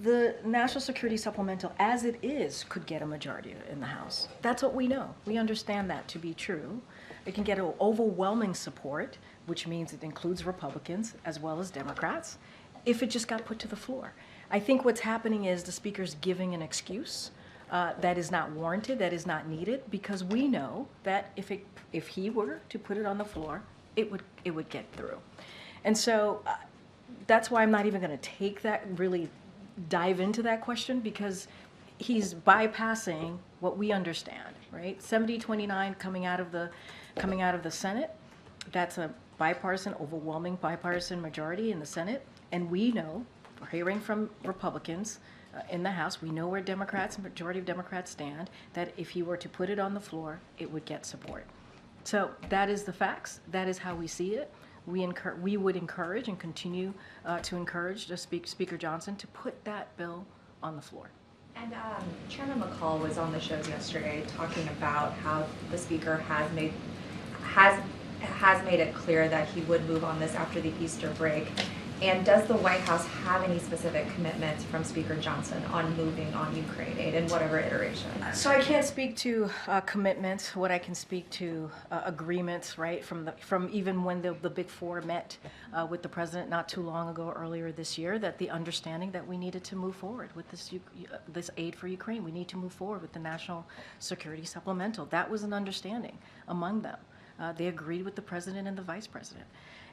S11: the National Security Supplemental, as it is, could get a majority in the House. That's what we know. We understand that to be true. It can get overwhelming support, which means it includes Republicans as well as Democrats, if it just got put to the floor. I think what's happening is the Speaker's giving an excuse that is not warranted, that is not needed, because we know that if he were to put it on the floor, it would get through. And so that's why I'm not even going to take that, really dive into that question, because he's bypassing what we understand, right? 70-29 coming out of the Senate. That's a bipartisan, overwhelming bipartisan majority in the Senate. And we know, we're hearing from Republicans in the House, we know where majority of Democrats stand, that if he were to put it on the floor, it would get support. So that is the facts. That is how we see it. We would encourage and continue to encourage Speaker Johnson to put that bill on the floor.
S5: And Chairman McCall was on the shows yesterday talking about how the Speaker has made it clear that he would move on this after the Easter break. And does the White House have any specific commitments from Speaker Johnson on moving on Ukraine aid in whatever iteration?
S11: So I can't speak to commitments. What I can speak to agreements, right, from even when the Big Four met with the president not too long ago, earlier this year, that the understanding that we needed to move forward with this aid for Ukraine. We need to move forward with the National Security Supplemental. That was an understanding among them. They agreed with the president and the vice president.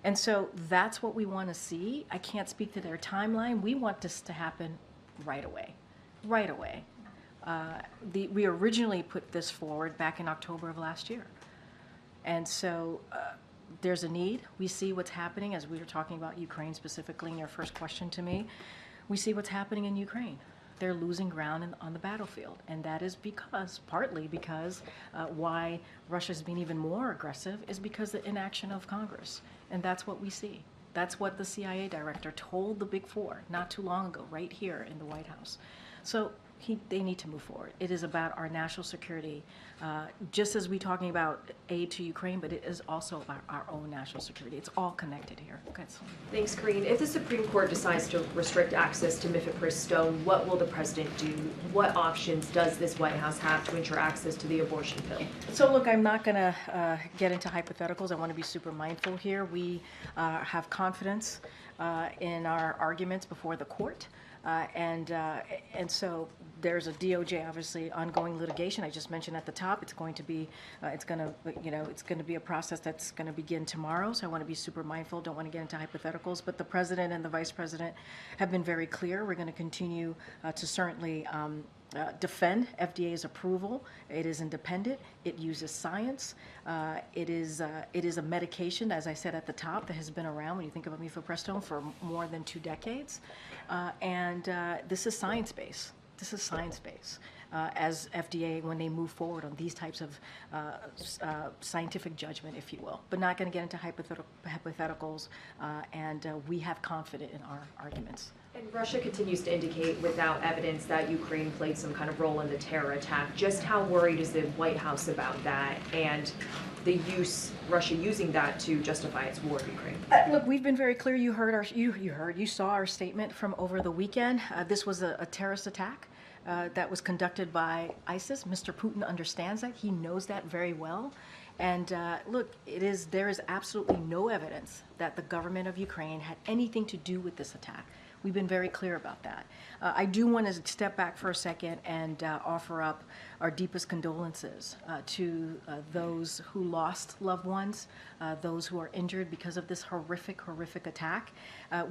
S11: And so that's what we want to see. I can't speak to their timeline. We want this to happen right away, right away. We originally put this forward back in October of last year. And so there's a need. We see what's happening, as we were talking about Ukraine specifically in your first question to me. We see what's happening in Ukraine. They're losing ground on the battlefield. And that is partly because why Russia's been even more aggressive is because of the inaction of Congress. And that's what we see. That's what the CIA director told the Big Four not too long ago, right here in the White House. So they need to move forward. It is about our national security, just as we're talking about aid to Ukraine, but it is also about our own national security. It's all connected here. Okay, so.
S20: Thanks, Karine. If the Supreme Court decides to restrict access to mifepristone, what will the president do? What options does this White House have to ensure access to the abortion pill?
S11: So look, I'm not going to get into hypotheticals. I want to be super mindful here. We have confidence in our arguments before the court. And so there's a DOJ, obviously, ongoing litigation. I just mentioned at the top, it's going to be a process that's going to begin tomorrow. So I want to be super mindful. Don't want to get into hypotheticals. But the president and the vice president have been very clear. We're going to continue to certainly defend FDA's approval. It is independent. It uses science. It is a medication, as I said at the top, that has been around when you think about mifepristone for more than 2 decades. And this is science-based. This is science-based. As FDA, when they move forward on these types of scientific judgment, if you will. But not going to get into hypotheticals, and we have confidence in our arguments.
S20: And Russia continues to indicate without evidence that Ukraine played some kind of role in the terror attack. Just how worried is the White House about that and the Russia using that to justify its war in Ukraine?
S11: Look, we've been very clear. You saw our statement from over the weekend. This was a terrorist attack that was conducted by ISIS. Mr. Putin understands that. He knows that very well. And look, there is absolutely no evidence that the government of Ukraine had anything to do with this attack. We've been very clear about that. I do want to step back for a second and offer up our deepest condolences to those who lost loved ones, those who are injured because of this horrific attack.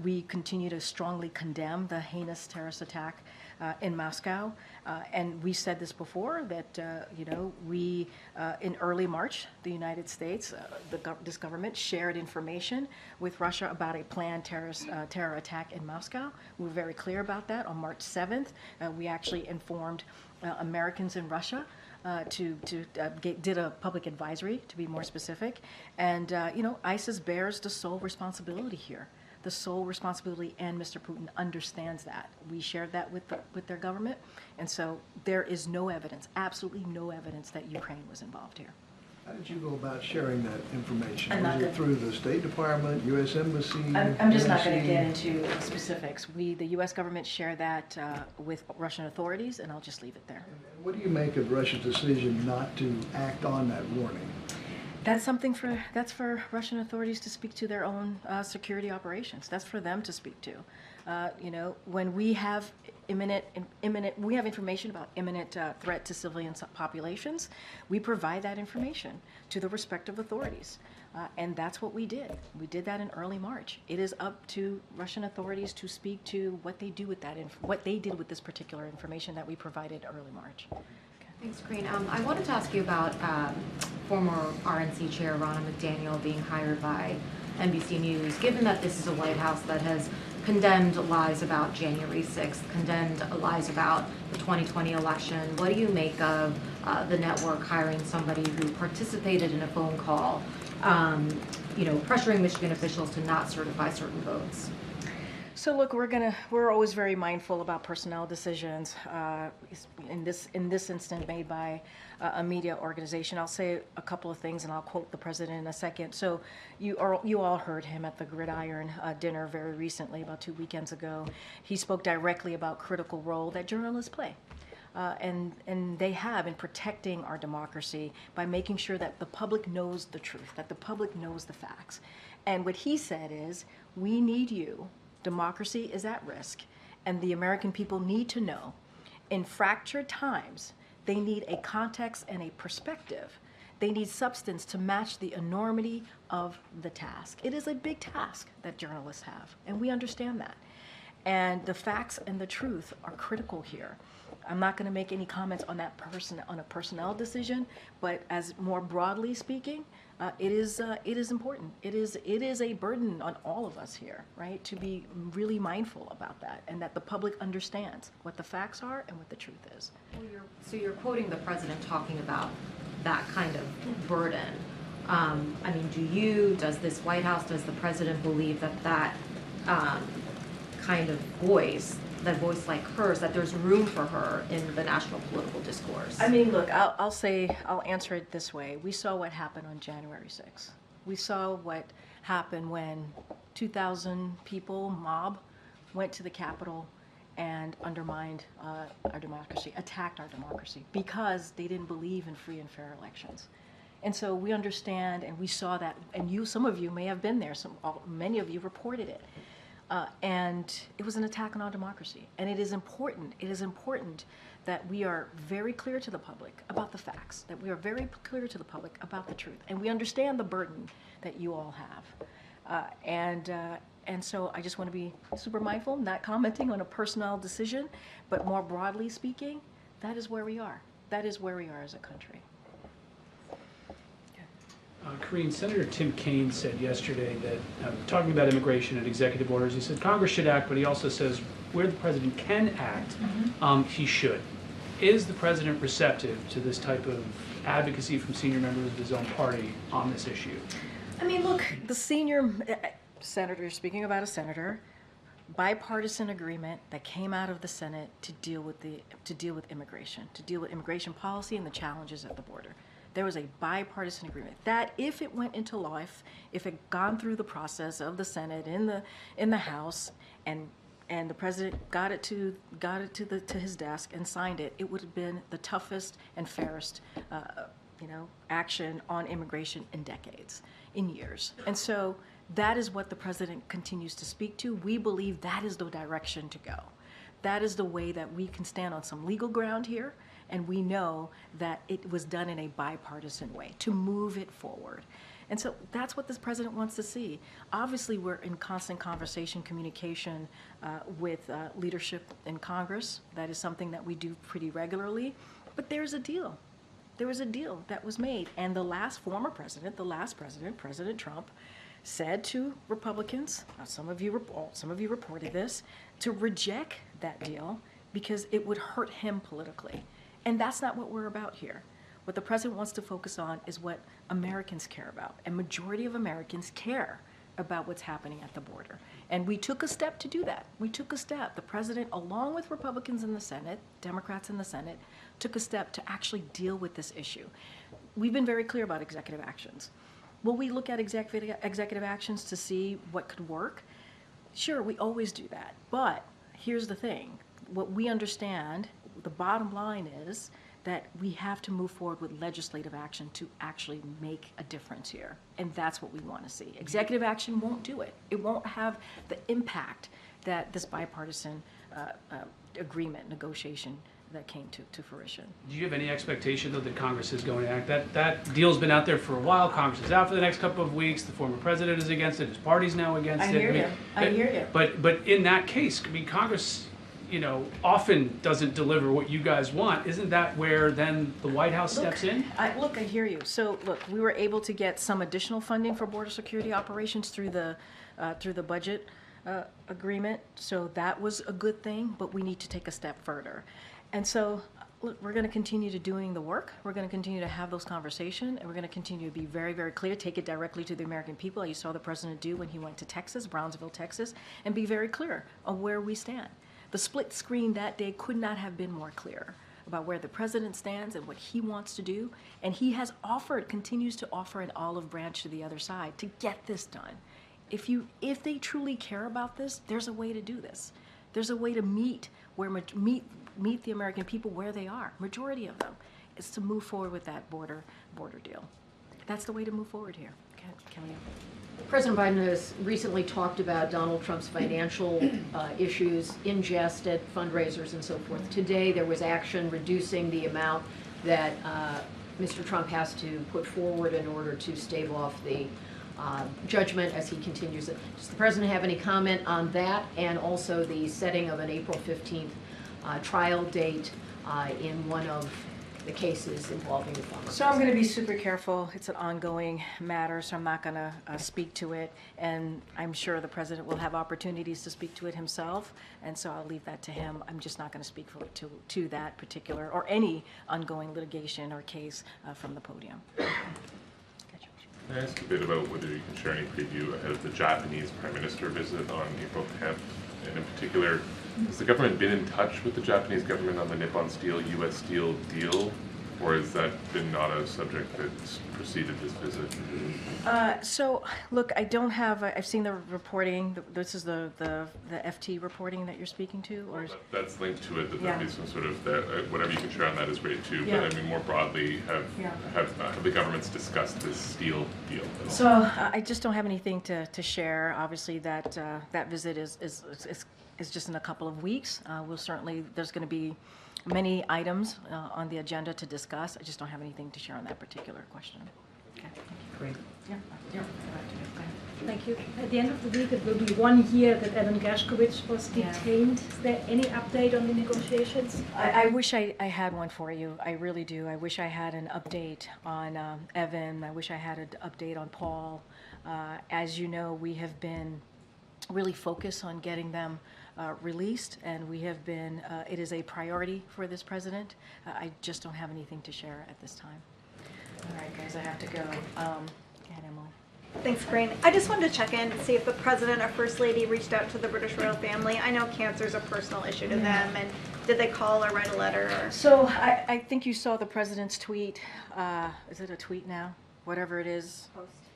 S11: We continue to strongly condemn the heinous terrorist attack in Moscow. And we said this before, that we, in early March, the United States, this government shared information with Russia about a planned terror attack in Moscow. We were very clear about that. On March 7th, we actually informed Americans in Russia did a public advisory, to be more specific. And, ISIS bears the sole responsibility here. The sole responsibility, and Mr. Putin understands that. We shared that with their government, and so there is no evidence, absolutely no evidence that Ukraine was involved here.
S6: How did you go about sharing that information?
S11: I'm not
S6: Was it
S11: gonna-
S6: through the State Department, U.S. Embassy?
S11: I'm just not going to
S6: embassy?
S11: get into specifics. The U.S. government shared that with Russian authorities, and I'll just leave it there.
S6: What do you make of Russia's decision not to act on that warning?
S11: That's for Russian authorities to speak to their own security operations. That's for them to speak to. When we have we have information about imminent threat to civilian populations, we provide that information to the respective authorities. And that's what we did. We did that in early March. It is up to Russian authorities to speak to what they do with that, what they did with this particular information that we provided early March.
S5: Thanks, Karine. I wanted to ask you about former RNC Chair Ronna McDaniel being hired by NBC News. Given that this is a White House that has condemned lies about January 6th, condemned lies about the 2020 election, what do you make of the network hiring somebody who participated in a phone call, pressuring Michigan officials to not certify certain votes?
S11: So look, we're always very mindful about personnel decisions. In this instance, made by a media organization. I'll say a couple of things, and I'll quote the president in a second. So you all heard him at the Gridiron dinner very recently, about 2 weekends ago. He spoke directly about critical role that journalists play. And they have in protecting our democracy by making sure that the public knows the truth, that the public knows the facts. And what he said is, we need you. Democracy is at risk, and the American people need to know, in fractured times, they need a context and a perspective They need substance to match the enormity of the task. It is a big task that journalists have, and we understand that. And the facts and the truth are critical here. I'm not going to make any comments on that on a personnel decision, but as more broadly speaking, it is important. It is a burden on all of us here, right, to be really mindful about that, and that the public understands what the facts are and what the truth is.
S20: Well, so you're quoting the president talking about that kind of burden. I mean, does this White House, does the president believe that kind of voice, that voice like hers, that there's room for her in the national political discourse?
S11: I mean, look, I'll answer it this way. We saw what happened on January 6th. We saw what happened when 2,000 people, mob, went to the Capitol and undermined our democracy, attacked our democracy, because they didn't believe in free and fair elections. And so we understand, and we saw that, and some of you may have been there, many of you reported it. And it was an attack on our democracy. And it is important that we are very clear to the public about the facts, that we are very clear to the public about the truth. And we understand the burden that you all have. And so I just want to be super mindful, not commenting on a personnel decision, but more broadly speaking, that is where we are. That is where we are as a country.
S8: Karine, Senator Tim Kaine said yesterday that, talking about immigration and executive orders, he said Congress should act, but he also says where the president can act, he should. Is the president receptive to this type of advocacy from senior members of his own party on this issue?
S11: I mean, look, the senior senator, speaking about a senator, bipartisan agreement that came out of the Senate to deal with immigration policy and the challenges at the border. There was a bipartisan agreement that if it went into law, if it gone through the process of the Senate in the House, and the president got it to his desk and signed it, it would have been the toughest and fairest action on immigration in decades, in years. And so that is what the president continues to speak to. We believe that is the direction to go. That is the way that we can stand on some legal ground here. And we know that it was done in a bipartisan way to move it forward. And so that's what this president wants to see. Obviously, we're in constant conversation, communication with leadership in Congress. That is something that we do pretty regularly. But there's a deal. There was a deal that was made. And the last president, President Trump, said to Republicans, some of you reported this, to reject that deal because it would hurt him politically. And that's not what we're about here. What the president wants to focus on is what Americans care about. And majority of Americans care about what's happening at the border. And we took a step to do that. We took a step. The president, along with Republicans in the Senate, Democrats in the Senate, took a step to actually deal with this issue. We've been very clear about executive actions. Will we look at executive actions to see what could work? Sure, we always do that. But here's the thing. What we understand, the bottom line is that we have to move forward with legislative action to actually make a difference here. And that's what we want to see. Executive action won't do it. It won't have the impact that this bipartisan agreement, negotiation that came to fruition.
S8: Do you have any expectation, though, that Congress is going to act? That deal's been out there for a while. Congress is out for the next couple of weeks. The former president is against it. His party's now against it.
S11: I hear you.
S8: But in that case, I mean, Congress, often doesn't deliver what you guys want. Isn't that where then the White House steps in?
S11: I hear you. So look, we were able to get some additional funding for border security operations through the budget agreement. So that was a good thing, but we need to take a step further. And so look, we're going to continue to doing the work. We're going to continue to have those conversations, and we're going to continue to be very, very clear, take it directly to the American people, as you saw the president do when he went to Texas, Brownsville, Texas, and be very clear on where we stand. The split screen that day could not have been more clear about where the president stands and what he wants to do. And he has continues to offer an olive branch to the other side to get this done. If they truly care about this, there's a way to do this. There's a way to meet the American people where they are. Majority of them is to move forward with that border deal. That's the way to move forward here. Kelly.
S2: President Biden has recently talked about Donald Trump's financial issues in jest at fundraisers and so forth. Today there was action reducing the amount that Mr. Trump has to put forward in order to stave off the judgment as he continues it. Does the President have any comment on that, and also the setting of an April 15th trial date in one of the cases involving the former
S11: So I'm going to be super careful. It's an ongoing matter, so I'm not going to speak to it. And I'm sure the President will have opportunities to speak to it himself, and so I'll leave that to him. I'm just not going to speak to that particular or any ongoing litigation or case from the podium.
S10: Can I ask a bit about whether you can share any preview ahead of the Japanese Prime Minister visit on April 10th? And in particular, has the government been in touch with the Japanese government on the Nippon Steel, U.S. Steel deal? Or has that been not a subject that's preceded this visit?
S11: So, look, I don't have, I've seen the reporting. This is the FT reporting that you're speaking to? Or
S10: That's linked to it, that
S11: Yeah.
S10: there be some sort of, whatever you can share on that is great too.
S11: Yeah.
S10: But I mean, more broadly, have the governments discussed this steel deal at all?
S11: So I just don't have anything to share. Obviously, that visit is just in a couple of weeks. We'll certainly, there's going to be many items on the agenda to discuss. I just don't have anything to share on that particular question. Okay.
S2: Great.
S11: Yeah. Yeah.
S21: Thank you. At the end of the week, it will be 1 year that Evan Gershkovich was detained. Is there any update on the negotiations?
S11: I wish I had one for you. I really do. I wish I had an update on Evan. I wish I had an update on Paul. As you know, we have been really focused on getting them released, and we have been, it is a priority for this president. I just don't have anything to share at this time. All right, guys, I have to go. Go ahead, Emily.
S22: Thanks, Karine. I just wanted to check in and see if the President or First Lady reached out to the British royal family. I know cancer is a personal issue to them, and did they call or write a letter? Or?
S11: So I think you saw the President's tweet. Is it a tweet now? Whatever it is.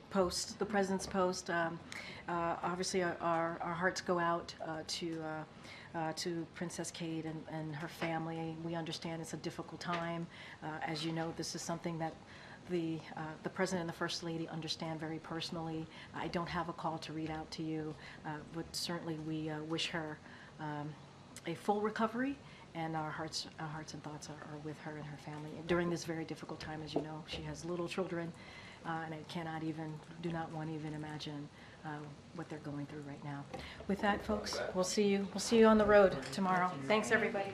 S11: Post. The President's post. Obviously, our hearts go out to Princess Kate and her family. We understand it's a difficult time. As you know, this is something that the President and the First Lady understand very personally. I don't have a call to read out to you, but certainly we wish her a full recovery, and our hearts and thoughts are with her and her family during this very difficult time. As you know, she has little children, and I do not want to even imagine what they're going through right now. With that, folks, we'll see you on the road tomorrow. Thanks, everybody.